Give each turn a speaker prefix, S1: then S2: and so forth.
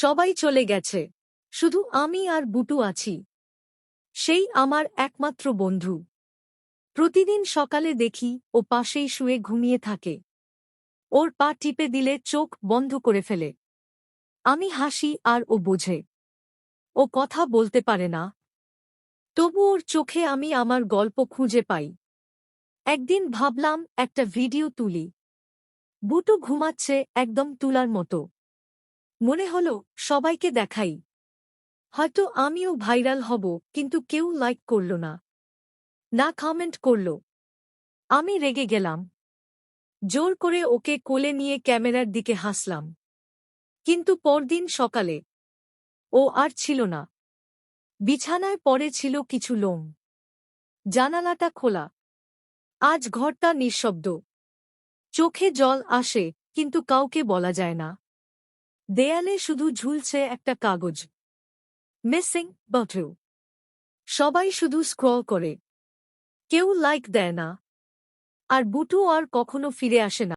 S1: সবাই চলে গেছে, শুধু আমি আর বুটু আছি। সেই আমার একমাত্র বন্ধু। প্রতিদিন সকালে দেখি ও পাশেই শুয়ে ঘুমিয়ে থাকে। ওর পা টিপে দিলে চোখ বন্ধ করে ফেলে। আমি হাসি আর ও বোঝে। ও কথা বলতে পারে না, তবু ওর চোখে আমি আমার গল্প খুঁজে পাই। একদিন ভাবলাম একটা ভিডিও তুলি। বুটু ঘুমাচ্ছে একদম তুলার মতো। মনে হলো সবাইকে দেখাই। হয়তো আমিও ভাইরাল হব, কিন্তু কেউ লাইক করল না, না কমেন্ট করল। আমি রেগে গেলাম। জোর করে ওকে কোলে নিয়ে ক্যামেরার দিকে হাসলাম। কিন্তু পরদিন সকালে ও আর ছিল না। বিছানায় পড়ে ছিল কিছু লোম। জানালাটা খোলা। আজ ঘরটা নিঃশব্দ। চোখে জল আসে, কিন্তু কাউকে বলা যায় না। দেয়ালে শুধু ঝুলছে একটা কাগজ। মিসিং বটু। সবাই শুধু স্ক্রল করে, কেউ লাইক দেয় না। আর বুটু আর কখনো ফিরে আসে না।